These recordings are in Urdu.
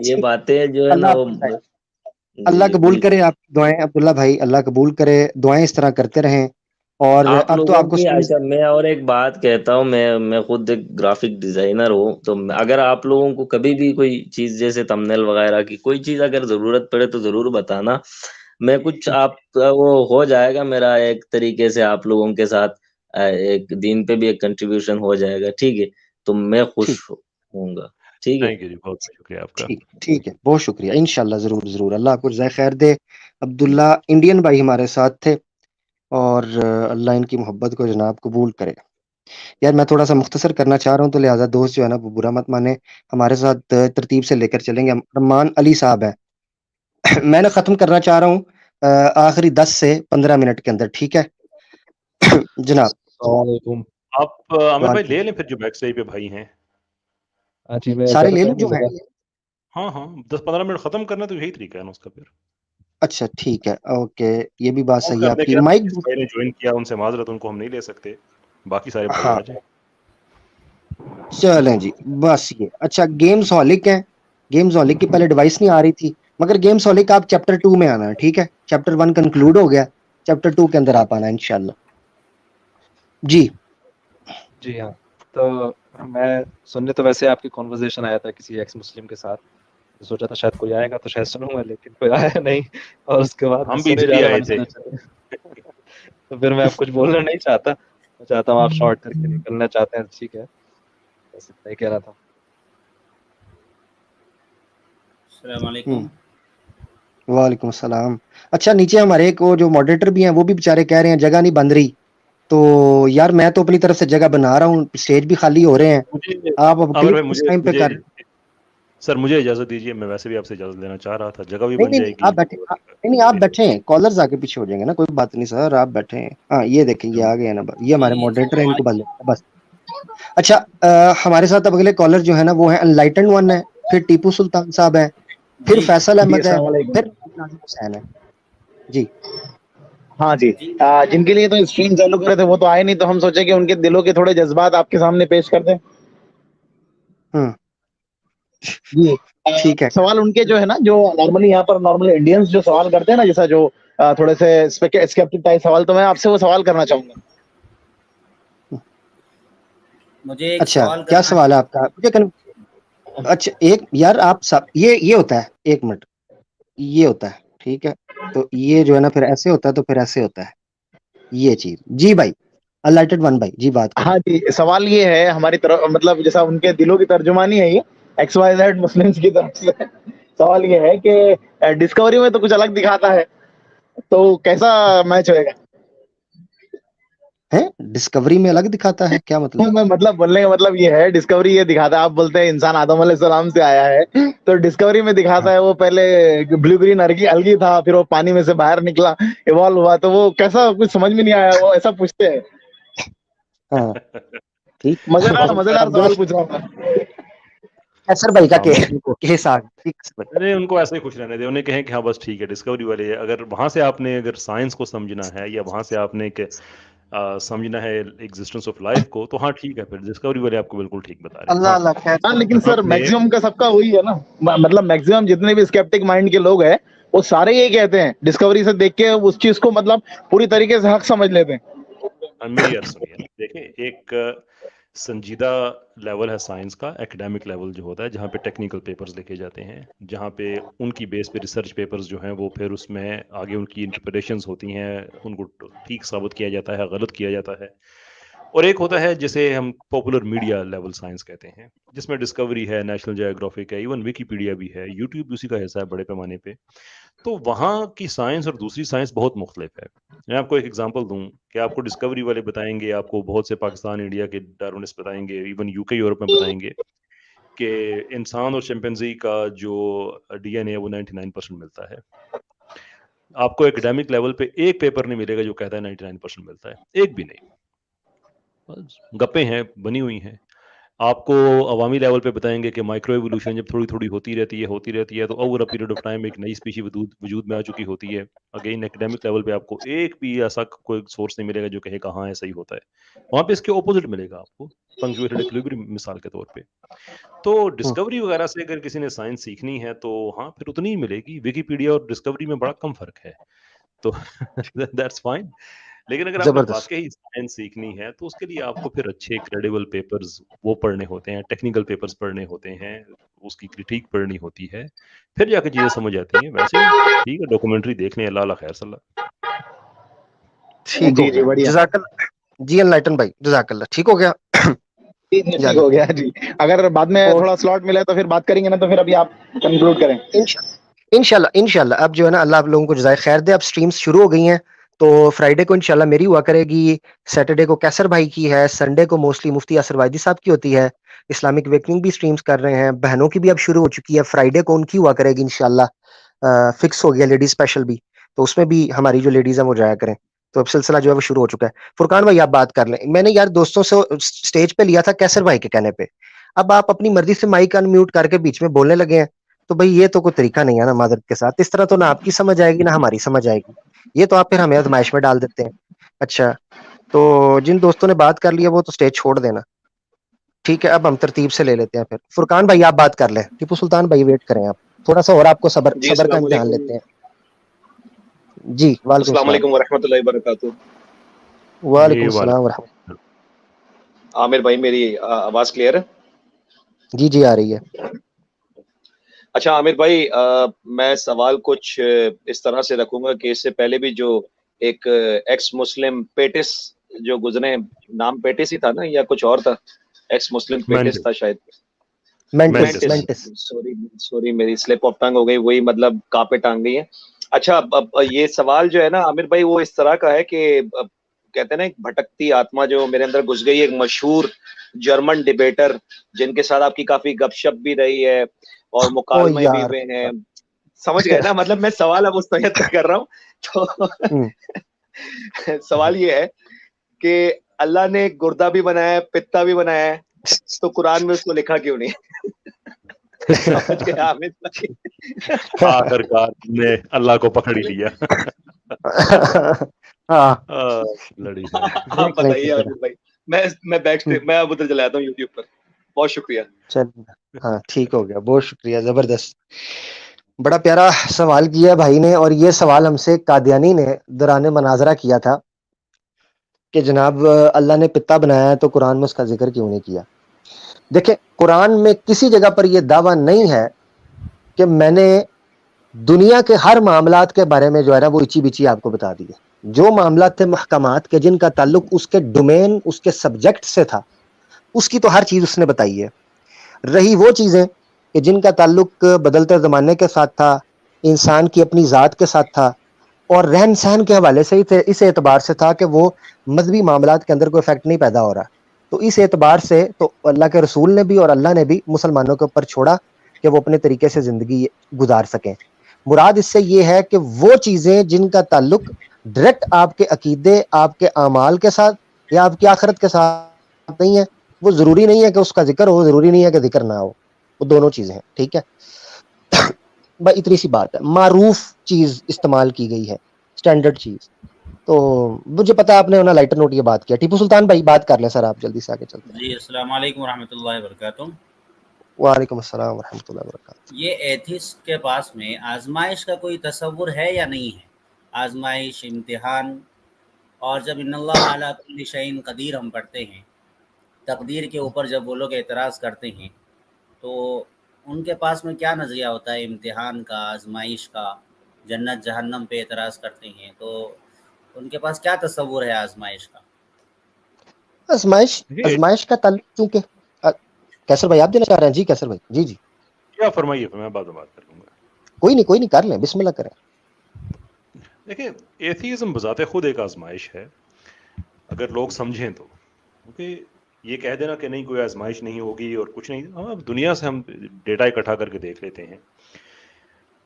یہ باتیں جو ہے نا اللہ وہ حافظ بھائی. جی اللہ جی قبول بالکل. کرے آپ کی دعائیں عبداللہ بھائی, اللہ قبول کرے, دعائیں اس طرح کرتے رہیں. اور آپ اب تو لوگوں آپ کو کی اچھا میں اور ایک بات کہتا ہوں, میں خود ایک گرافک ڈیزائنر ہوں, تو اگر آپ لوگوں کو کبھی بھی کوئی چیز جیسے تمنیل وغیرہ کی کوئی چیز اگر ضرورت پڑے تو ضرور بتانا. میں کچھ آپ وہ ہو جائے گا میرا ایک طریقے سے آپ لوگوں کے ساتھ ایک دین پہ بھی ایک کنٹریبیوشن ہو جائے گا, ٹھیک ہے, تو میں خوش ٹھیک ہوں گا. ٹھیک ہے تھینک یو جی, بہت بہت شکریہ آپ کا. ٹھیک ہے, بہت شکریہ, انشاءاللہ ضرور ضرور, اللہ آپ کو جزائے خیر دے. عبداللہ انڈین بھائی ہمارے ساتھ تھے, اور اللہ ان کی محبت کو جناب قبول کرے. یار میں تھوڑا سا مختصر کرنا چاہ رہا ہوں, تو لہٰذا دوست جو ہے نا وہ برا مت مانے, ہمارے ساتھ ترتیب سے لے کر چلیں گے. رحمان علی صاحب ہے, میں نے ختم کرنا چاہ رہا ہوں آخری 10 سے 15 منٹ کے اندر, ٹھیک ہے جناب؟ السلام علیکم. آپ عامر بھائی لے لیں پھر جو بیک سائڈ پہ بھائی ہیں. ہاں جی, میں سارے اجازت لے ہے لوں جو مجھے ہیں؟ بتا. ہاں ہاں, 10-15 منٹ ختم کرنا تو یہی طریقہ ہے نا اس کا. پھر اچھا ٹھیک ہے, اوکے, یہ بھی بات اور صحیح ہے کر آپ دیں کی. کہ مائک جس بھائی نے جوائن کیا ان سے معذرت, ان کو ہم نہیں لے سکتے, باقی سارے بھائی ہاں آ جائیں. چلیں جی, بس یہ اچھا گیمز ہالک ہیں, گیمز ہالک کی پہلے ڈیوائس نہیں آ رہی تھی, مگر گیمز ہالک آپ چیپٹر 2 میں آنا ہے, ٹھیک ہے, چیپٹر 1 کنکلوڈ ہو گیا, چیپٹر 2 کے اندر آپ آنا ہے انشاءاللہ. جی جی ہاں, تو میں سننے تو ویسے آپ کی کانورزیشن آیا تھا کسی ایکس مسلم کے ساتھ, سوچا تھا شاید کوئی آئے گا تو شاید سنوں گا, لیکن کوئی آیا نہیں, اور اس کے بعد ہم بھی سنے اس جا لیے رہا آئے ہوں تھے. تو پھر میں اب کچھ بولنا نہیں چاہتا, میں چاہتا ہوں آپ شارٹ کر کے نکلنا چاہتے ہیں, ٹھیک ہے, بس اتنا ہی کہہ رہا تھا. السلام علیکم. وعلیکم السلام. اچھا نیچے ہمارے ایک وہ جو ماڈریٹر بھی ہیں وہ بھی بےچارے کہہ رہے ہیں جگہ نہیں بن رہی, تو یار میں تو اپنی طرف سے جگہ بنا رہا ہوں, اسٹیج بھی خالی ہو رہے ہیں, مجھے آپ اب عامر بھائی, پلیز اس ٹائم پہ کر. سر مجھے اجازت دیجیے, میں ویسے بھی آپ سے اجازت لینا چاہ رہا تھا, جگہ بھی نہیں بن نہیں جائے نہیں, گی. آپ بیٹھے, نہیں آپ بیٹھے ہیں, کالرز آ کے پیچھے ہو جائیں گے نا, کوئی بات نہیں سر, آپ بیٹھے ہیں. ہاں یہ دیکھیں یہ آ گئے ہیں نا, یہ ہمارے جی ماڈریٹر ہیں, السلام ان کو علیکم. بس. اچھا ہمارے ساتھ اب اگلے کالر جو ہے نا وہ ہے انلائٹنڈ ون ہے, پھر ٹیپو سلطان صاحب ہے, پھر جی فیصل جی احمد ہے, السلام علیکم. پھر ناظم حسین ہے. جی ہاں جی, جن کے لیے تو اسٹریم چالو کرے تھے وہ تو آئے نہیں, تو ہم سوچے کہ ان کے دلوں کے تھوڑے جذبات آپ کے سامنے پیش کر دیں. ہوں جی ٹھیک ہے. سوال ان کے جو ہے نا, جو نارملی یہاں پر نارمل انڈینس جو سوال کرتے ہیں نا, جیسا جو تھوڑے سے اسکیپٹک ٹائپ سوال, تو میں آپ سے وہ سوال کرنا چاہوں گا. مجھے ایک اچھا سوال کیا کرنا سوال ہے آپ کا؟ اچھا ایک یار آپ سب یہ ہوتا ہے, ایک منٹ, یہ ہوتا ہے, ٹھیک ہے, تو یہ جو ہے نا پھر ایسے ہوتا ہے, تو پھر ایسے ہوتا ہے یہ چیز. جی بھائی انلائٹڈ ون بھائی, جی بات کریں. ہاں جی, سوال یہ ہے ہماری طرف, مطلب جیسا ان کے دلوں کی ترجمانی ہے یہ ایکس وائی زیڈ مسلمس کی طرف سے. سوال یہ ہے کہ ڈسکوری میں تو کچھ الگ دکھاتا ہے, تو کیسا میچ ہوئے گا؟ ڈسکوری میں الگ دکھاتا ہے, کیا مطلب؟ میں مطلب بولنے کا مطلب یہ ہے, ڈسکوری یہ دکھاتا ہے, آپ بولتے ہیں انسان آدم علیہ السلام سے آیا ہے, تو ڈسکوری میں ہاں دکھاتا ہے وہ پہلے بلو گرین الگی تھا, پھر وہ پانی میں سے باہر نکلا, ایوالو ہوا, تو وہ کیسا کچھ سمجھ میں نہیں آیا, وہ ایسا پوچھتے ہیں. ہاں ٹھیک. مزیدار سوال پوچھ رہا ہوں. سر بھائی کا عامر جی کو کیس آ گیا. نہیں, ان کو ایسے ہی خوش رہنے دیں, انہیں کہیں کہ ہاں بس ٹھیک ہے ڈسکوری والے, اگر وہاں سے آپ نے اگر سائنس کو سمجھنا ہے, یا وہاں سے آپ نے سمجھنا ہے ایگزسٹنس آف لائف کو, تو ہاں ٹھیک ہے, پھر ڈسکوری والے آپ کو بالکل ٹھیک بتا رہے ہیں. اللہ اللہ خیر. ہاں لیکن ہاں سر میں میکسیمم کا سب کا وہی ہے نا, مطلب میکسیمم جتنے بھی اسکیپٹک مائنڈ کے لوگ ہیں وہ سارے یہی کہتے ہیں, ڈسکوری سے دیکھ کے اس چیز کو مطلب پوری طریقے سے حق سمجھ لیتے ہیں. میری عرض سنیے, دیکھیں ایک سنجیدہ لیول ہے سائنس کا, ایکڈیمک لیول جو ہوتا ہے, جہاں پہ ٹیکنیکل پیپرز لکھے جاتے ہیں, جہاں پہ ان کی بیس پہ ریسرچ پیپرز جو ہیں وہ پھر اس میں آگے ان کی انٹرپریٹیشنز ہوتی ہیں, ان کو ٹھیک ثابت کیا جاتا ہے, غلط کیا جاتا ہے. اور ایک ہوتا ہے جسے ہم پاپولر میڈیا لیول سائنس کہتے ہیں, جس میں ڈسکوری ہے, نیشنل جیوگرافک ہے, ایون ویکیپیڈیا بھی ہے, یوٹیوب بھی اسی کا حصہ ہے بڑے پیمانے پہ. تو وہاں کی سائنس اور دوسری سائنس بہت مختلف ہے. میں آپ کو ایک ایگزامپل دوں کہ آپ کو ڈسکوری والے بتائیں گے, آپ کو بہت سے پاکستان انڈیا کے ڈارونسٹ بتائیں گے, ایون یو کے یورپ میں بتائیں گے کہ انسان اور چمپینزی کا جو ڈی این اے وہ 99% ملتا ہے. آپ کو ایکڈیمک لیول پہ ایک پیپر نہیں ملے گا جو کہتا ہے 99% ملتا ہے, ایک بھی نہیں. گپیں ہیں, بنی ہوئی ہیں. آپ کو عوامی لیول پہ بتائیں گے کہ مائکرو ایوولوشن جب تھوڑی تھوڑی ہوتی رہتی ہے تو over a period of time ایک نئی اسپیشی وجود میں آ چکی ہوتی ہے. اگین ایکڈیمک لیول پہ آپ کو ایک بھی ایسا کوئی سورس نہیں ملے گا جو کہے کہاں ہے صحیح ہوتا ہے. وہاں پہ اس کے اپوزٹ ملے گا آپ کو, پنکچویٹڈ ایکولیبریم مثال کے طور پہ. تو ڈسکوری وغیرہ سے اگر کسی نے سائنس سیکھنی ہے تو ہاں پھر اتنی ہی ملے گی. ویکیپیڈیا اور ڈسکوری میں بڑا کم فرق ہے, تو دیٹس فائن. لیکن اگر آپ نے زبردست. واقعی سائنس سیکھنی ہے تو اس کے لیے آپ کو پھر اچھے کریڈیبل پیپرز وہ پڑھنے ہوتے ہیں, ٹیکنیکل پیپرز پڑھنے ہوتے ہیں, اس کی کرٹیک پڑھنی ہوتی ہے, پھر جا کے چیزیں سمجھ آتی ہیں. ویسے ٹھیک ہے, ڈاکومنٹری دیکھ لیں, اللہ خیر صلی اللہ. ٹھیک ہو جی گیا, بڑھیا. جزاک اللہ جی انلائٹن بھائی, جزاک اللہ. ٹھیک ہو گیا, ٹھیک ہو گیا جی. اگر بعد میں اور تھوڑا سلاٹ ملے تو پھر بات کریں گے نا, تو پھر ابھی آپ کنکلوڈ کریں. انشاءاللہ اب جو ہے نا اللہ آپ لوگوں کو جزائے خیر دے. اب سٹریمز شروع ہو گئی ہیں, تو فرائیڈے کو انشاءاللہ میری ہوا کرے گی, سیٹرڈے کو کیسر بھائی کی ہے, سنڈے کو موسٹلی مفتی یاسر وائدی صاحب کی ہوتی ہے. اسلامک ویکننگ بھی سٹریمز کر رہے ہیں, بہنوں کی بھی اب شروع ہو چکی ہے, فرائیڈے کو ان کی ہوا کرے گی انشاءاللہ. فکس ہو گیا لیڈیز اسپیشل بھی, تو اس میں بھی ہماری جو لیڈیز ہیں وہ جایا کریں. تو اب سلسلہ جو ہے وہ شروع ہو چکا ہے. فرقان بھائی آپ بات کر لیں, میں نے یار دوستوں سے سٹیج پہ لیا تھا کیسر بھائی کے کہنے پہ, اب آپ اپنی مرضی سے مائک ان میوٹ کر کے بیچ میں بولنے لگے ہیں, تو بھئی یہ تو کوئی طریقہ نہیں ہے نا معذرت کے ساتھ. اس طرح تو نہ آپ کی سمجھ آئے گی نہ ہماری سمجھ آئے گی, یہ تو آپ پھر ہمیں آزمائش میں ڈال دیتے ہیں. اچھا, تو جن دوستوں نے بات کر لیا وہ تو سٹیج چھوڑ دینا. ٹھیک ہے, اب ہم ترتیب سے لے لیتے ہیں. پھر فرقان بھائی آپ بات کر لیں, ٹیپو سلطان بھائی ویٹ کریں, آپ تھوڑا سا اور آپ کو صبر جی کا السلام امتحان علیکم. لیتے ہیں. جی وعلیکم السلام السلام. علیکم ورحمۃ اللہ وبرکاتہ. وعلیکم جی السلام ورحمۃ. عامر بھائی میری آواز کلیئر ہے؟ جی جی آ رہی ہے. اچھا عامر بھائی, میں سوال کچھ اس طرح سے رکھوں گا کہ اس سے پہلے بھی جو ایک ایکس مسلم پیٹس جو گزرے, نام پیٹس ہی تھا نا یا کچھ اور تھا؟ ایکس مسلم پیٹس تھا شاید. مینٹس. سوری میری سلپ آف ٹنگ ہو گئی, وہی مطلب کانپے ٹانگ گئی ہے. اچھا, اب یہ سوال جو ہے نا عامر بھائی وہ اس طرح کا ہے کہ کہتے ہیں نا ایک بھٹکتی آتما جو میرے اندر گھس گئی, ایک مشہور جرمن ڈیبیٹر جن کے ساتھ آپ کی کافی گپ شپ بھی رہی ہے اور او مکالمے بھی یار. ہوئے ہیں, سمجھ گئے نا, مطلب میں سوال اب اس نیت کا کر رہا ہوں. تو سوال یہ ہے کہ اللہ نے گردہ بھی بنایا ہے, پتا بھی بنایا ہے, تو قرآن میں اس کو لکھا کیوں نہیں؟ سمجھ گئے عامر بھائی؟ آخر کار نے اللہ کو پکڑ ہی لیا. ہاں لڑی سے آپ بتائیے عامر بھائی, میں بیک اسٹیج, میں اب ادھر چلا جاتا ہوں یوٹیوب پر. بہت شکریہ. چل ہاں ٹھیک ہو گیا, بہت شکریہ, زبردست. بڑا پیارا سوال کیا بھائی نے, اور یہ سوال ہم سے قادیانی نے دوران مناظرہ کیا تھا کہ جناب اللہ نے پتا بنایا ہے تو قرآن میں اس کا ذکر کیوں نہیں کیا. دیکھیں قرآن میں کسی جگہ پر یہ دعویٰ نہیں ہے کہ میں نے دنیا کے ہر معاملات کے بارے میں جو ہے نا وہ اچی بچی آپ کو بتا دی ہے. جو معاملات تھے محکمات کے جن کا تعلق اس کے ڈومین, اس کے سبجیکٹ سے تھا, اس کی تو ہر چیز اس نے بتائی ہے. رہی وہ چیزیں کہ جن کا تعلق بدلتے زمانے کے ساتھ تھا, انسان کی اپنی ذات کے ساتھ تھا, اور رہن سہن کے حوالے سے ہی تھے, اس اعتبار سے تھا کہ وہ مذہبی معاملات کے اندر کوئی افیکٹ نہیں پیدا ہو رہا, تو اس اعتبار سے تو اللہ کے رسول نے بھی اور اللہ نے بھی مسلمانوں کے اوپر چھوڑا کہ وہ اپنے طریقے سے زندگی گزار سکیں. مراد اس سے یہ ہے کہ وہ چیزیں جن کا تعلق ڈائریکٹ آپ کے عقیدے, آپ کے اعمال کے ساتھ یا آپ کی آخرت کے ساتھ نہیں ہے, وہ ضروری نہیں ہے کہ اس کا ذکر ہو, ضروری نہیں ہے کہ ذکر نہ ہو, وہ دونوں چیزیں ہیں. ٹھیک ہے, بس اتنی سی بات ہے. معروف چیز استعمال کی گئی ہے, اسٹینڈرڈ چیز. تو مجھے پتا آپ نے انہیں لائٹر نوٹ یہ بات کیا. ٹیپو سلطان بھائی بات کر لیں سر, آپ جلدی سے آگے چلتے ہیں. جی السلام علیکم ورحمۃ اللہ وبرکاتہ. وعلیکم السلام ورحمۃ اللہ وبرکاتہ. یہ ایتھسٹ کے پاس میں آزمائش کا کوئی تصور ہے یا نہیں ہے؟ آزمائش, امتحان, اور جب ان اللہ علی کل شیء قدیر ہم پڑھتے ہیں, تقدیر کے اوپر جب وہ لوگ اعتراض کرتے ہیں تو ان کے پاس میں کیا نظریہ ہوتا ہے امتحان کا, آزمائش کا؟ جنت جہنم پہ اعتراض کرتے ہیں تو ان کے پاس کیا تصور ہے آزمائش کا؟ آزمائش کا تعلق چونکہ کیسر بھائی آپ دینا چاہ رہے ہیں. جی کیسر بھائی, جی جی کیا فرمائیے, میں بعد میں بات کر لوں گا. کوئی نہیں کر لیں, بسم اللہ کریں. دیکھیں ایتھیزم بذات خود ایک آزمائش ہے اگر لوگ سمجھیں تو, کیونکہ یہ کہہ دینا کہ نہیں کوئی آزمائش نہیں ہوگی اور کچھ نہیں, ہم دنیا سے ہم ڈیٹا اکٹھا کر کے دیکھ لیتے ہیں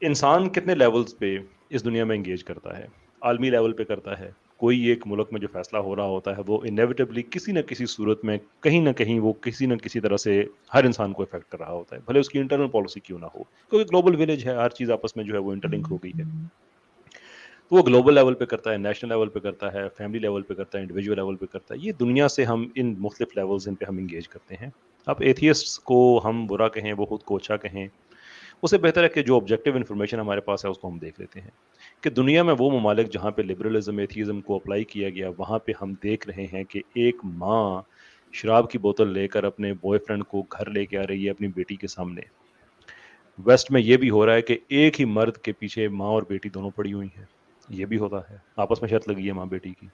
انسان کتنے لیولز پہ اس دنیا میں انگیج کرتا ہے. عالمی لیول پہ کرتا ہے, کوئی ایک ملک میں جو فیصلہ ہو رہا ہوتا ہے وہ انیویٹبلی کسی نہ کسی صورت میں کہیں نہ کہیں وہ کسی نہ کسی طرح سے ہر انسان کو افیکٹ کر رہا ہوتا ہے، بھلے اس کی انٹرنل پالیسی کیوں نہ ہو، کیونکہ گلوبل ولیج ہے، ہر چیز آپس میں جو ہے وہ انٹرلنک ہو گئی ہے. تو وہ گلوبل لیول پہ کرتا ہے، نیشنل لیول پہ کرتا ہے، فیملی لیول پہ کرتا ہے، انڈیویجول لیول پہ کرتا ہے. یہ دنیا سے ہم ان مختلف لیولز ان پہ ہم انگیج کرتے ہیں. اب ایتھیسٹ کو ہم برا کہیں، وہ خود کو اچھا کہیں، اس سے بہتر ہے کہ جو آبجیکٹیو انفارمیشن ہمارے پاس ہے اس کو ہم دیکھ لیتے ہیں کہ دنیا میں وہ ممالک جہاں پہ لبرلزم ایتھیزم کو اپلائی کیا گیا، وہاں پہ ہم دیکھ رہے ہیں کہ ایک ماں شراب کی بوتل لے کر اپنے بوائے فرینڈ کو گھر لے کے آ رہی ہے اپنی بیٹی کے سامنے. ویسٹ میں یہ بھی ہو رہا ہے کہ ایک ہی مرد کے پیچھے ماں اور بیٹی دونوں پڑی ہوئی ہیں. یہ بھی ہوتا ہے، آپس میں شرط لگی ہے ماں بیٹی کی.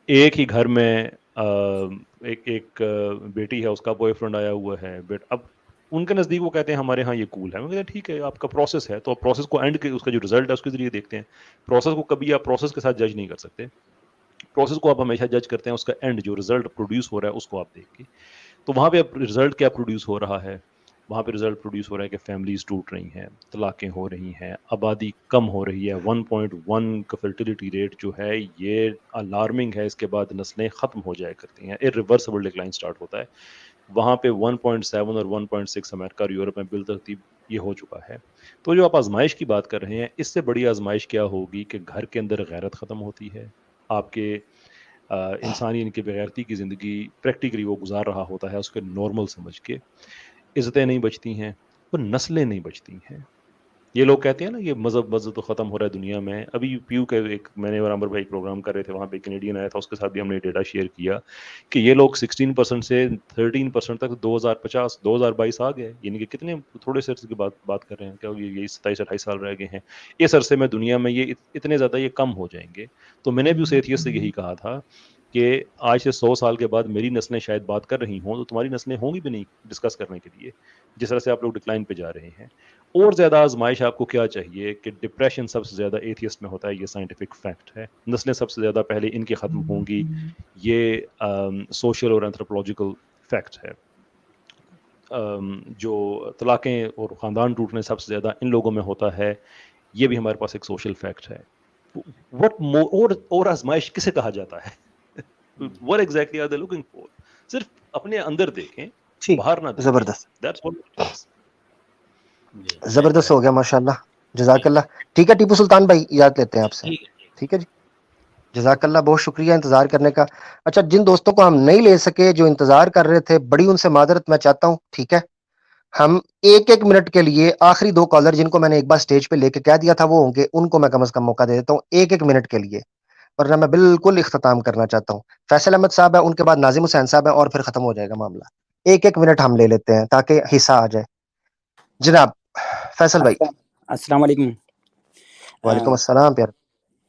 ایک ہی گھر میں ایک بیٹی ہے، اس کا بوائے فرینڈ آیا ہوا ہے. اب ان کے نزدیک وہ کہتے ہیں ہمارے ہاں یہ کول ہے. میں کہتے ہیں ٹھیک ہے، آپ کا پروسیس ہے، تو آپ پروسیس کو اینڈ کے اس کا جو رزلٹ ہے اس کے ذریعے دیکھتے ہیں. پروسیس کو کبھی آپ پروسیس کے ساتھ جج نہیں کر سکتے. پروسیس کو آپ ہمیشہ جج کرتے ہیں اس کا اینڈ، جو رزلٹ پروڈیوس ہو رہا ہے اس کو آپ دیکھ کے. تو وہاں پہ اب رزلٹ کیا پروڈیوس ہو رہا ہے؟ وہاں پہ رزلٹ پروڈیوس ہو رہا ہے کہ فیملیز ٹوٹ رہی ہیں، طلاقیں ہو رہی ہیں، آبادی کم ہو رہی ہے. 1.1 کا فرٹیلیٹی ریٹ جو ہے یہ الارمنگ ہے. اس کے بعد نسلیں ختم ہو جایا کرتی ہیں، irreversible ڈکلائن سٹارٹ ہوتا ہے. وہاں پہ 1.7 اور 1.6 امریکہ اور یورپ میں بالترتیب یہ ہو چکا ہے. تو جو آپ آزمائش کی بات کر رہے ہیں، اس سے بڑی آزمائش کیا ہوگی کہ گھر کے اندر غیرت ختم ہوتی ہے. آپ کے انسانی ان کی بغیرتی کی زندگی پریکٹیکلی وہ گزار رہا ہوتا ہے اس کے نارمل سمجھ کے. عزتیں نہیں بچتی ہیں، وہ نسلیں نہیں بچتی ہیں. یہ لوگ کہتے ہیں نا یہ مذہب تو ختم ہو رہا ہے دنیا میں. ابھی پیو کے ایک میں نے اور عمر بھائی پروگرام کر رہے تھے، وہاں پہ کینیڈین آیا تھا، اس کے ساتھ بھی ہم نے ڈیٹا شیئر کیا کہ یہ لوگ 16% سے 13% تک 2050 2022 آ گئے. یعنی کہ کتنے تھوڑے سے عرصے کی بات کر رہے ہیں، کیا یہ 27-28 سال رہ گئے ہیں. اس عرصے میں دنیا میں یہ اتنے زیادہ یہ کم ہو جائیں گے. تو میں نے بھی اس ایتھیسٹ سے یہی کہا تھا کہ آج سے 100 سال کے بعد میری نسلیں شاید بات کر رہی ہوں تو تمہاری نسلیں ہوں گی بھی نہیں ڈسکس کرنے کے لیے، جس طرح سے آپ لوگ ڈکلائن پہ جا رہے ہیں. اور زیادہ آزمائش آپ کو کیا چاہیے کہ ڈپریشن سب سے زیادہ ایتھیسٹ میں ہوتا ہے، یہ سائنٹیفک فیکٹ ہے. نسلیں سب سے زیادہ پہلے ان کی ختم ہوں گی، یہ سوشل اور اینتھروپولوجیکل فیکٹ ہے. جو طلاقیں اور خاندان ٹوٹنے سب سے زیادہ ان لوگوں میں ہوتا ہے، یہ بھی ہمارے پاس ایک سوشل فیکٹ ہے. وٹ اور آزمائش کسے کہا جاتا ہے؟ what exactly are they looking for؟ صرف اپنے اندر دیکھیں، باہر نہ دیکھیں. زبردست، That's what it is. زبردست ہو گیا ماشاءاللہ، جزاک اللہ. ٹھیک ہے ٹیپو سلطان بھائی، یاد لیتے ہیں آپ سے. ٹھیک ہے جی، جزاک اللہ، بہت شکریہ انتظار کرنے کا. اچھا، جن دوستوں کو ہم نہیں لے سکے جو انتظار کر رہے تھے، بڑی ان سے معذرت میں چاہتا ہوں. ٹھیک ہے، ہم ایک منٹ کے لیے آخری 2 کالر جن کو میں نے ایک بار سٹیج پہ لے کے کہہ دیا تھا وہ ہوں گے، ان کو میں کم از کم موقع دے دیتا ہوں 1 منٹ کے لیے، ورنہ میں بالکل اختتام کرنا چاہتا ہوں. فیصل احمد صاحب ہے، ان کے بعد ناظم حسین صاحب ہے، اور پھر ختم ہو جائے گا معاملہ. 1 منٹ ہم لے لیتے ہیں تاکہ حصہ آ جائے. جناب فیصل بھائی. السلام علیکم. وعلیکم السلام. پیار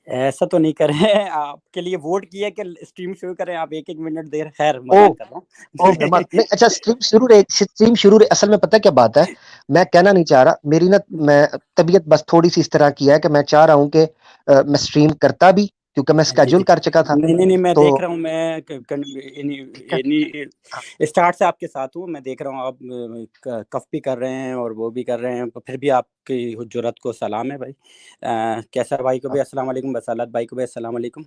ایسا تو نہیں کریں، آپ کے لیے ووٹ کیا کہ اسٹریم شروع کریں، آپ 1 منٹ دیر. خیر مزاق کر رہا ہوں. نہیں اچھا، اسٹریم شروع اصل میں پتہ کیا بات ہے، میں کہنا نہیں چاہ رہا، میری نا میں طبیعت بس تھوڑی سی اس طرح کی ہے کہ میں چاہ رہا ہوں کہ میں اسٹریم کرتا بھی، کیونکہ میں اسکیجول کر چکا تھا. نہیں میں تو دیکھ رہا ہوں، میں اسٹارٹ سے آپ کے ساتھ ہوں. میں دیکھ رہا ہوں آپ کف بھی کر رہے ہیں اور وہ بھی کر رہے ہیں، پھر بھی آپ کی جرات کو سلام ہے بھائی. کیسر بھائی کو بھی السلام علیکم، بسالت بھائی کو بھی السلام علیکم.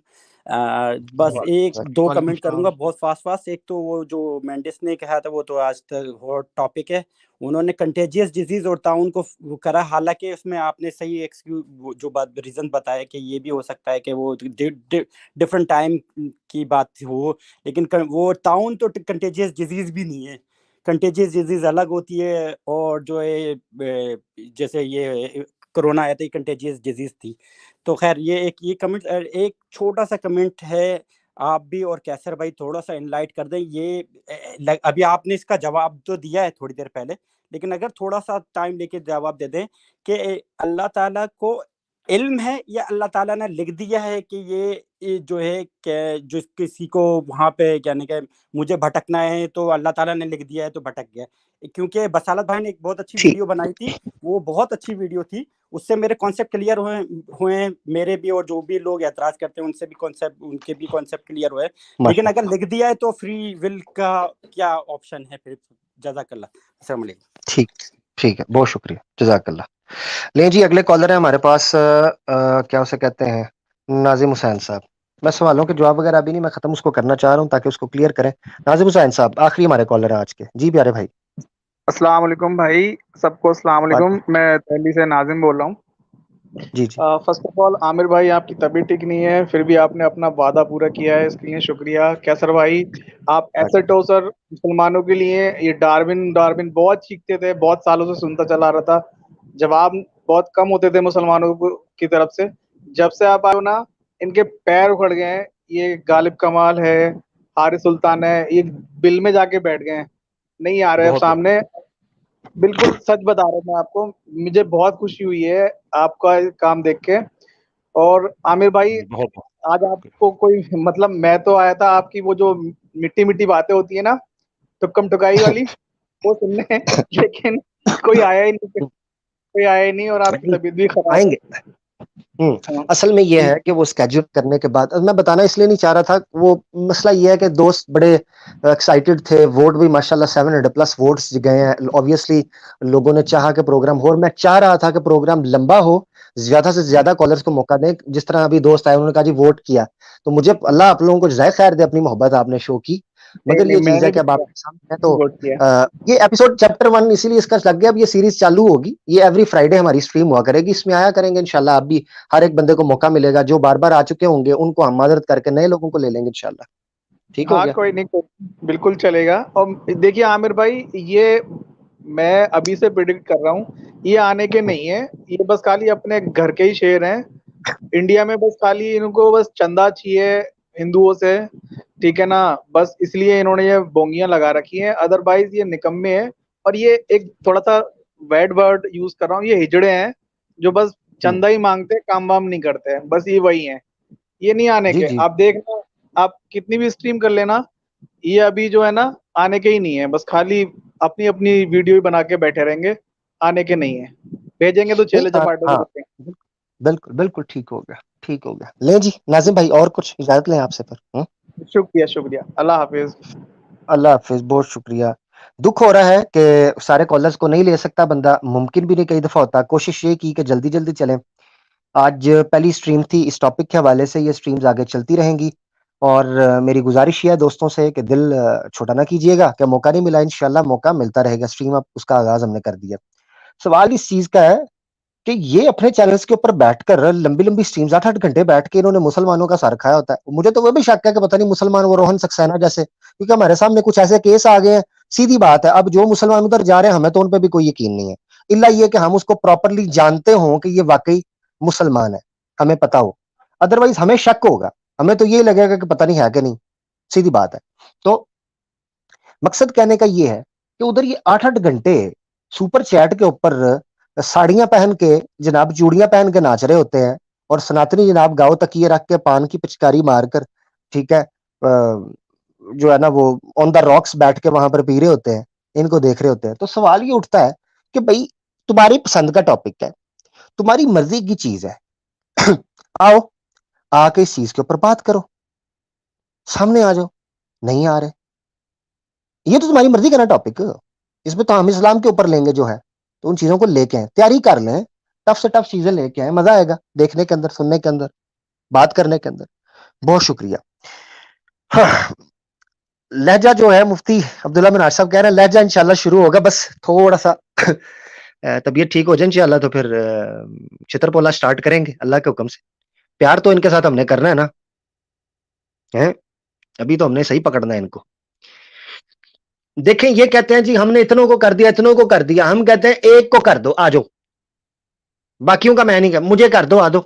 بس 1-2 کمنٹ کروں گا بہت فاسٹ. ایک تو وہ جو مینڈس نے کہا تھا وہ تو آج تک ہاٹ ٹاپک ہے. انہوں نے کنٹیجیس ڈیزیز اور تعاون کو کرا، حالانکہ اس میں آپ نے صحیح جو بات ریزن بتایا کہ یہ بھی ہو سکتا ہے کہ وہ ڈفرنٹ ٹائم کی بات ہو، لیکن وہ تعاون تو کنٹیجیس ڈیزیز بھی نہیں ہے. کنٹیجیس ڈیزیز الگ ہوتی ہے، اور جو ہے جیسے یہ کرونا آیا تھا یہ کنٹیجیس ڈیزیز تھی. تو خیر یہ کمنٹ، ایک چھوٹا سا کمنٹ ہے، آپ بھی اور کیسر بھائی تھوڑا سا انلائٹ کر دیں. یہ ابھی آپ نے اس کا جواب تو دیا ہے تھوڑی دیر پہلے، لیکن اگر تھوڑا سا ٹائم لے کے جواب دے دیں کہ اللہ تعالیٰ کو علم ہے یا اللہ تعالیٰ نے لکھ دیا ہے کہ یہ جو ہے کہ جو کسی کو وہاں پہ یعنی کہ مجھے بھٹکنا ہے تو اللہ تعالیٰ نے لکھ دیا ہے تو بھٹک گیا. کیونکہ بسالت بھائی نے ایک بہت اچھی ویڈیو بنائی تھی، وہ بہت اچھی ویڈیو تھی، اس سے میرے کانسیپٹ کلیئر ہوئے ہیں میرے بھی، اور جو بھی لوگ اعتراض کرتے ہیں ان سے بھی ان کے بھی کانسیپٹ کلیئر ہوئے. لیکن اگر لکھ دیا ہے تو فری ول کا کیا آپشن ہے پھر؟ جزاک اللہ. السلام علیکم. ٹھیک ہے، بہت شکریہ، جزاک اللہ. لیں جی، اگلے کالر ہیں ہمارے پاس، کیا اسے کہتے ہیں، ناظم حسین صاحب. میں سوالوں کے جواب وغیرہ ابھی نہیں، میں ختم اس کو کرنا چاہ رہا ہوں تاکہ اس کو کلیئر کریں. ناظم حسین صاحب آخری ہمارے کالر ہیں آج کے. جی پیارے بھائی. السلام علیکم بھائی، سب کو السلام علیکم. میں دہلی سے ناظم بول رہا ہوں. جی جی. فرسٹ آف آل عامر بھائی، آپ کی طبیعت ٹھیک نہیں ہے، پھر بھی آپ نے اپنا وعدہ پورا کیا ہے، اس کے لیے شکریہ. کیسر بھائی آپ ایسٹ ہو سر مسلمانوں کے لیے. یہ ڈارون بہت چیختے تھے، بہت سالوں سے سنتا چلا رہا تھا، جواب بہت کم ہوتے تھے مسلمانوں کی طرف سے. جب سے آپ آئے ہو نا، ان کے پیر اکھڑ گئے ہیں. یہ غالب کمال ہے، حارث سلطان ہے، یہ بل میں جا کے بیٹھ گئے ہیں، نہیں آ رہے سامنے. بالکل سچ بتا رہا ہوں میں آپ کو، مجھے بہت خوشی ہوئی ہے آپ کا کام دیکھ کے. اور عامر بھائی آج آپ کو کوئی مطلب، میں تو آیا تھا آپ کی وہ جو مٹی مٹی باتیں ہوتی ہیں نا، ٹکم ٹکائی والی، وہ سننے، لیکن کوئی آیا ہی نہیں اور آپ کی طبیعت بھی خراب آئیں ہے. گے. اصل میں یہ ہے کہ وہ اسکیجول کرنے کے بعد میں بتانا اس لیے نہیں چاہ رہا تھا. وہ مسئلہ یہ ہے کہ دوست بڑے ایکسائٹیڈ تھے، ووٹ بھی ماشاءاللہ 700+ ووٹس گئے ہیں. obviously لوگوں نے چاہا کہ پروگرام ہو، اور میں چاہ رہا تھا کہ پروگرام لمبا ہو، زیادہ سے زیادہ کالرز کو موقع دیں. جس طرح ابھی دوست آئے انہوں نے کہا جی ووٹ کیا، تو مجھے اللہ آپ لوگوں کو جزائے خیر دے، اپنی محبت آپ نے شو کی. مگر یہ چیز ہے کہ اب آپ کے سامنے ہے تو یہ ایپیسوڈ چیپٹر 1 اسی لیے اس کا لگ گیا. اب یہ سیریز چالو ہوگی، یہ ایوری فرائیڈے ہماری اسٹریم ہوا کرے گی، اس میں آیا کریں گے انشاءاللہ. آپ بھی ہر ایک بندے کو موقع ملے گا، جو بار بار آ چکے ہوں گے ان کو ہم معذرت کر کے نئے لوگوں کو لے لیں گے انشاءاللہ. ٹھیک ہو گیا؟ کوئی نہیں، بالکل چلے گا. اور دیکھیے عامر بھائی، یہ میں ابھی سے پریڈکٹ کر رہا ہوں، یہ آنے کے نہیں ہے، یہ بس خالی اپنے گھر کے ہی شیر ہیں. انڈیا میں بس خالی ان کو بس چندہ چاہیے ہندوؤں سے، ٹھیک ہے نا، بس اس لیے انہوں نے یہ بونگیاں لگا رکھی ہیں. ادروائز یہ نکمے ہیں. اور یہ ایک تھوڑا سا ویڈ ورڈ یوز کر رہا ہوں، یہ ہجڑے ہیں جو بس چندہ ہی مانگتے، کام وام نہیں کرتے، بس یہ وہی ہیں. یہ نہیں آنے جی کے. جی. آپ دیکھنا، آپ کتنی بھی اسٹریم کر لینا، یہ ابھی جو ہے نا آنے کے ہی نہیں ہے، بس خالی اپنی اپنی ویڈیو ہی بنا کے بیٹھے رہیں گے، آنے کے نہیں ہے. بھیجیں گے تو چیلے چپاٹے ہاں سے دیکھیں گے. بالکل بالکل ٹھیک ہو گیا، ٹھیک ہو گیا. لیں جی ناظم بھائی اور کچھ اجازت لیں آپ سے پھر. شکریہ، اللہ حافظ. اللہ حافظ، بہت شکریہ. دکھ ہو رہا ہے کہ سارے کالرز کو نہیں لے سکتا بندہ، ممکن بھی نہیں کئی دفعہ ہوتا. کوشش یہ کی کہ جلدی جلدی چلیں. آج پہلی سٹریم تھی، اس ٹاپک کے حوالے سے یہ سٹریمز آگے چلتی رہیں گی. اور میری گزارش یہ ہے دوستوں سے کہ دل چھوٹا نہ کیجیے گا کہ موقع نہیں ملا، انشاءاللہ موقع ملتا رہے گا. سٹریم اب اس کا آغاز ہم نے کر دیا. سوال اس چیز کا ہے کہ یہ اپنے چینلز کے اوپر بیٹھ کر لمبی لمبی سٹریمز 8-8 گھنٹے بیٹھ کے انہوں نے مسلمانوں کا سر کھایا ہوتا ہے. مجھے تو وہ بھی شک ہے کہ پتہ نہیں مسلمان وہ روہن سکسینہ جیسے، کیونکہ ہمارے سامنے کچھ ایسے کیس آ گئے ہیں. سیدھی بات ہے، اب جو مسلمان ادھر جا رہے ہیں ہمیں تو ان پہ بھی کوئی یقین نہیں ہے، الا یہ کہ ہم اس کو پراپرلی جانتے ہوں کہ یہ واقعی مسلمان ہے، ہمیں پتا ہو. ادروائز ہمیں شک ہوگا، ہمیں تو یہ لگے گا کہ پتہ نہیں ہے کہ نہیں. سیدھی بات ہے. تو مقصد کہنے کا یہ ہے کہ ادھر یہ 8-8 گھنٹے سپر چیٹ کے اوپر ساڑیاں پہن کے جناب، چوڑیاں پہن کے ناچ رہے ہوتے ہیں، اور سناتنی جناب گاؤ تکیے رکھ کے پان کی پچکاری مار کر، ٹھیک ہے، جو ہے نا وہ آن دا راکس بیٹھ کے وہاں پر پی رہے ہوتے ہیں، ان کو دیکھ رہے ہوتے ہیں. تو سوال یہ اٹھتا ہے کہ بھائی تمہاری پسند کا ٹاپک ہے، تمہاری مرضی کی چیز ہے، آؤ آ کے اس چیز کے اوپر بات کرو، سامنے آ جاؤ. نہیں آ رہے، یہ تو تمہاری مرضی کا نا ٹاپک، اس میں تو ہم اسلام کے اوپر لیں گے جو ہے، تو ان چیزوں کو لے کے آئیں، تیاری کر لیں، ٹف سے ٹف چیزیں لے کے آئیں. مزہ آئے گا دیکھنے کے اندر، سننے کے اندر، بات کرنے کے اندر. بہت شکریہ. لہجہ جو ہے مفتی عبداللہ بن صاحب کہہ رہے ہیں لہجہ انشاءاللہ شروع ہوگا، بس تھوڑا سا طبیعت ٹھیک ہو جائے انشاءاللہ تو پھر چتر پولا سٹارٹ کریں گے اللہ کے حکم سے. پیار تو ان کے ساتھ ہم نے کرنا ہے نا، ابھی تو ہم نے صحیح پکڑنا ہے ان کو. دیکھیں یہ کہتے ہیں جی ہم نے اتنوں کو کر دیا، اتنوں کو کر دیا. ہم کہتے ہیں ایک کو کر دو، آ جاؤ، باقیوں کا میں نہیں کر، مجھے کر دو، آ دو.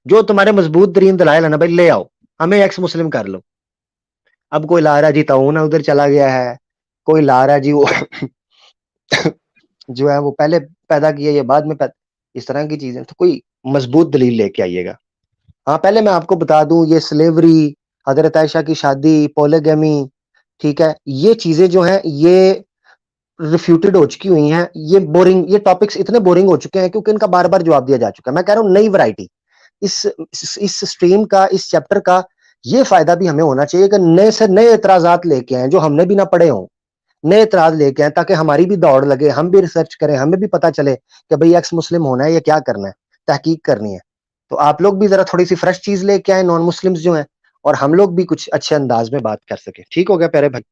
جو تمہارے مضبوط ترین دلائل ہے نا بھائی لے آؤ، ہمیں ایکس مسلم کر لو. اب کوئی لا رہا جی تعاون ادھر چلا گیا ہے، کوئی لا رہا جی وہ جو ہے وہ پہلے پیدا کیا یا بعد میں اس طرح کی چیزیں. تو کوئی مضبوط دلیل لے کے آئیے گا. ہاں پہلے میں آپ کو بتا دوں، یہ سلیوری، حضرت عائشہ کی شادی، پولیگیمی، ٹھیک ہے، یہ چیزیں جو ہیں یہ ریفیوٹیڈ ہو چکی ہوئی ہیں. یہ بورنگ، یہ ٹاپکس اتنے بورنگ ہو چکے ہیں کیونکہ ان کا بار بار جواب دیا جا چکا ہے. میں کہہ رہا ہوں نئی ورائٹی اس سٹریم کا، اس چیپٹر کا یہ فائدہ بھی ہمیں ہونا چاہیے کہ نئے سے نئے اعتراضات لے کے آئیں جو ہم نے بھی نہ پڑھے ہوں. نئے اعتراض لے کے آئیں تاکہ ہماری بھی دوڑ لگے، ہم بھی ریسرچ کریں، ہمیں بھی پتہ چلے کہ بھئی ایکس مسلم ہونا ہے یا کیا کرنا ہے، تحقیق کرنی ہے. تو آپ لوگ بھی ذرا تھوڑی سی فریش چیز لے کے آئیں نان مسلمز جو ہیں, اور ہم لوگ بھی کچھ اچھے انداز میں بات کر سکیں. ٹھیک ہو گیا پیارے بھائی؟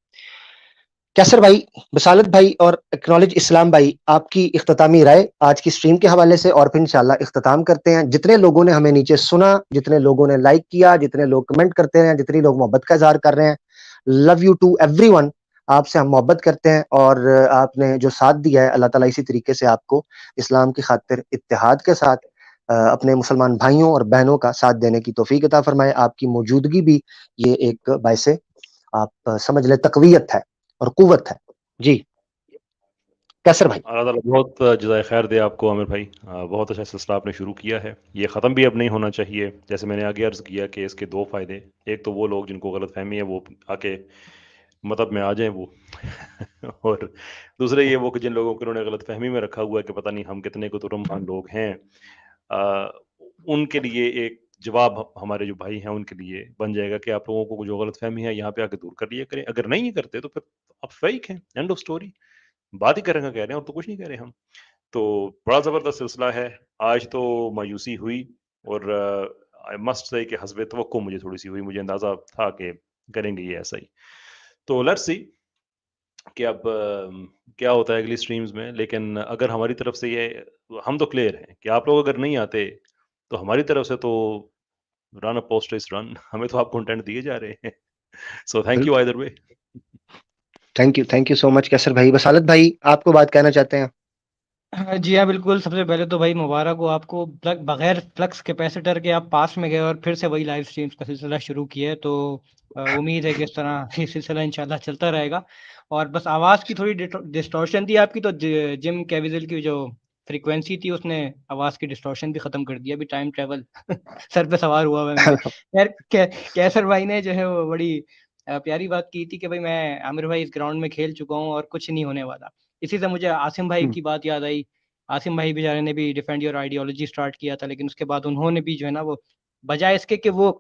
کیسر بھائی, بصالت بھائی اور اکنالج اسلام بھائی, آپ کی اختتامی رائے آج کی سٹریم کے حوالے سے, اور پھر انشاءاللہ اختتام کرتے ہیں. جتنے لوگوں نے ہمیں نیچے سنا, جتنے لوگوں نے لائک کیا, جتنے لوگ کمنٹ کرتے ہیں, جتنے لوگ محبت کا اظہار کر رہے ہیں, love you to everyone. آپ سے ہم محبت کرتے ہیں, اور آپ نے جو ساتھ دیا ہے اللہ تعالیٰ اسی طریقے سے آپ کو اسلام کی خاطر اتحاد کے ساتھ اپنے مسلمان بھائیوں اور بہنوں کا ساتھ دینے کی توفیق عطا فرمائے. آپ کی موجودگی بھی یہ ایک باعث آپ سمجھ لیں تقویت ہے اور قوت ہے. جی کیسر بھائی. اللہ تعالیٰ بہت جزائے خیر دے آپ کو عامر بھائی. بہت اچھا سلسلہ آپ نے شروع کیا ہے, یہ ختم بھی اب نہیں ہونا چاہیے. جیسے میں نے آگے عرض کیا کہ اس کے دو فائدے, ایک تو وہ لوگ جن کو غلط فہمی ہے وہ آ کے مطلب میں آ جائیں وہ اور دوسرے یہ وہ کہ جن لوگوں کو انہوں نے غلط فہمی میں رکھا ہوا ہے کہ پتہ نہیں ہم کتنے قطرم خان لوگ ہیں, ان کے لیے ایک جواب ہمارے جو بھائی ہیں ان کے لیے بن جائے گا کہ آپ لوگوں کو جو غلط فہمی ہے یہاں پہ آ کے دور کر لیا کریں. اگر نہیں کرتے تو پھر آپ فیک ہیں, اینڈ آف اسٹوری. بات ہی کرنے کا کہہ رہے ہیں اور تو کچھ نہیں کہہ رہے ہم. تو بڑا زبردست سلسلہ ہے. آج تو مایوسی ہوئی, اور آئی مسٹ سے کہ حسب توقع مجھے تھوڑی سی ہوئی. مجھے اندازہ تھا کہ کریں گے یہ ایسا ہی. تو لیٹس سی کہ اب کیا ہوتا ہے اگلی سٹریمز میں. لیکن اگر ہماری طرف سے یہ ہم تو کلیئر ہیں کہ آپ لوگ اگر نہیں آتے تو ہماری طرف سے تو رن اپ پوسٹ از رن, ہمیں تو آپ کنٹینٹ دیے جا رہے ہیں. So thank you either way. Thank you so much Qaiser بھائی. بصالت بھائی آپ کو بات کہنا چاہتے ہیں؟ جی ہاں بالکل. سب سے پہلے تو بھائی مبارک ہو آپ کو, بغیر فلکس کیپیسیٹر کے آپ پاس میں گئے اور پھر سے وہی لائیو سٹریمز کا سلسلہ شروع کیا ہے. تو امید ہے کہ اس طرح یہ سلسلہ انشاءاللہ چلتا رہے گا. اور بس آواز کی تھوڑی ڈسٹورشن تھی آپ کی, تو جم کیویزل کی جو فریکوینسی تھی اس نے آواز کی ڈسٹورشن بھی ختم کر دیا. ابھی ٹائم ٹریول سر پہ سوار ہوا ہے میرے. کیسر بھائی نے جو ہے وہ بڑی پیاری بات کی تھی کہ بھائی میں عامر بھائی اس گراؤنڈ میں کھیل چکا ہوں اور کچھ نہیں ہونے والا. اسی سے مجھے عاصم بھائی کی بات یاد آئی. عاصم بھائی بیچارے نے بھی ڈیفینڈ یور آئیڈیالوجی سٹارٹ کیا تھا, لیکن اس کے بعد انہوں نے بھی جو ہے نا وہ بجائے اس کے کہ وہ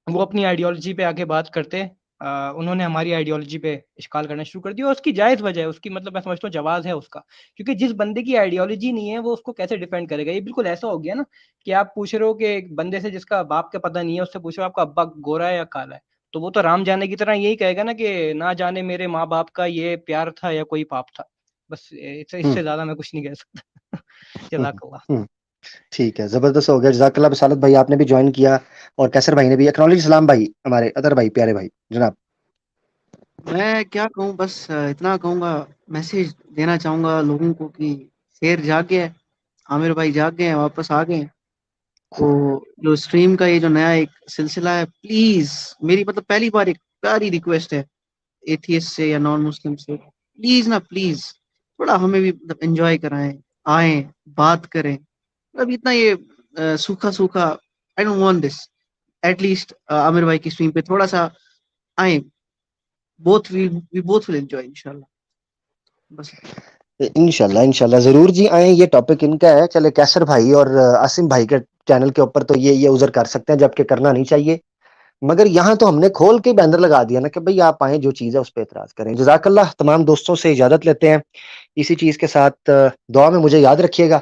اپنی آئیڈیالوجی پہ آگے بات کرتے, انہوں نے ہماری آئیڈیالوجی پہ اشکال کرنا شروع کر دیا. اور اس کی جائز وجہ ہے, اس کی مطلب میں سمجھتا ہوں جواز ہے اس کا, کیونکہ جس بندے کی آئیڈیالوجی نہیں ہے وہ اس کو کیسے ڈیفینڈ کرے گا. یہ بالکل ایسا ہو گیا نا کہ آپ پوچھ رہے ہو کہ ایک بندے سے جس کا باپ کا پتہ نہیں ہے, اس سے پوچھ رہے ہو آپ کا ابا گورا ہے یا کالا ہے, تو وہ تو رام جانے کی طرح یہی کہے گا نا کہ نہ جانے میرے ماں باپ کا یہ پیار تھا یا کوئی پاپ تھا. بس اس سے زیادہ میں کچھ نہیں کہہ سکتا. جزاک اللہ. ٹھیک ہے, زبردست ہو گیا. جزاک اللہ. بصالت بھائی آپ نے بھی جوائن کیا, اور کیسر بھائی نے بھی. اکنالج اسلام بھائی ہمارے ادر بھائی, پیارے بھائی جناب. میں کیا کہوں, بس اتنا کہوں گا, میسج دینا چاہوں گا لوگوں کو کہ شیر جاگ گیا ہے, عامر بھائی جاگ گئے ہیں, واپس آ گئے ہیں. تو جو اسٹریم کا یہ جو نیا ایک سلسلہ ہے, پلیز میری مطلب پہلی بار ایک پیاری ریکویسٹ ہے ایتھیسٹ سے یا نان مسلم سے, پلیز نا پلیز تھوڑا ہمیں بھی مطلب انجوائے کرائیں, آئیں بات کریں. مطلب اتنا یہ سوکھا I don't want this. At least Aamir بھائی کی اسٹریم پہ تھوڑا سا آئیں, we both will enjoy انشاءاللہ. بس انشاءاللہ ضرور جی آئیں. یہ ٹاپک ان کا ہے. چلے کیسر بھائی اور عاصم بھائی کے چینل کے اوپر تو یہ عذر کر سکتے ہیں, جبکہ کرنا نہیں چاہیے, مگر یہاں تو ہم نے کھول کے بینر لگا دیا نا کہ بھئی آپ آئیں, جو چیز ہے اس پہ اعتراض کریں. جزاک اللہ. تمام دوستوں سے اجازت لیتے ہیں اسی چیز کے ساتھ. دعا میں مجھے یاد رکھیے گا.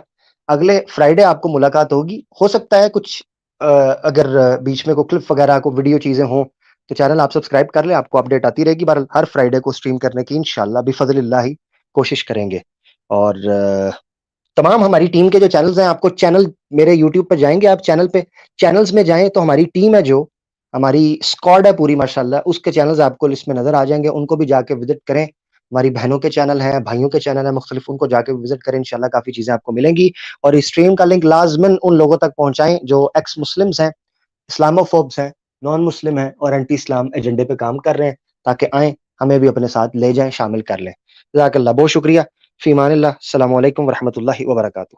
اگلے فرائیڈے آپ کو ملاقات ہوگی. ہو سکتا ہے کچھ اگر بیچ میں کوئی کلپ وغیرہ کو ویڈیو چیزیں ہوں تو چینل آپ سبسکرائب کر لیں, آپ کو اپڈیٹ آتی رہے گی. بہرحال ہر فرائیڈے کو اسٹریم کرنے کی انشاءاللہ بفضل اللہ ہی کوشش کریں گے. اور تمام ہماری ٹیم کے جو چینلز ہیں, آپ کو چینل میرے یوٹیوب پہ جائیں گے, آپ چینل پہ چینلز میں جائیں تو ہماری ٹیم ہے, جو ہماری اسکواڈ ہے پوری ماشاءاللہ, اس کے چینلز آپ کو لسٹ میں نظر آ جائیں گے. ان کو بھی جا کے وزٹ کریں. ہماری بہنوں کے چینل ہیں, بھائیوں کے چینل ہیں مختلف, ان کو جا کے وزٹ کریں. انشاءاللہ کافی چیزیں آپ کو ملیں گی. اور اس اسٹریم کا لنک لازماً ان لوگوں تک پہنچائیں جو ایکس مسلمز ہیں, اسلاموفوبس ہیں, نان مسلم ہیں, اور اینٹی اسلام ایجنڈے پہ کام کر رہے ہیں, تاکہ آئیں ہمیں بھی اپنے ساتھ لے جائیں, شامل کر لیں. جزاک اللہ, بہت شکریہ. فی امان اللہ. السلام علیکم ورحمۃ اللہ وبرکاتہ.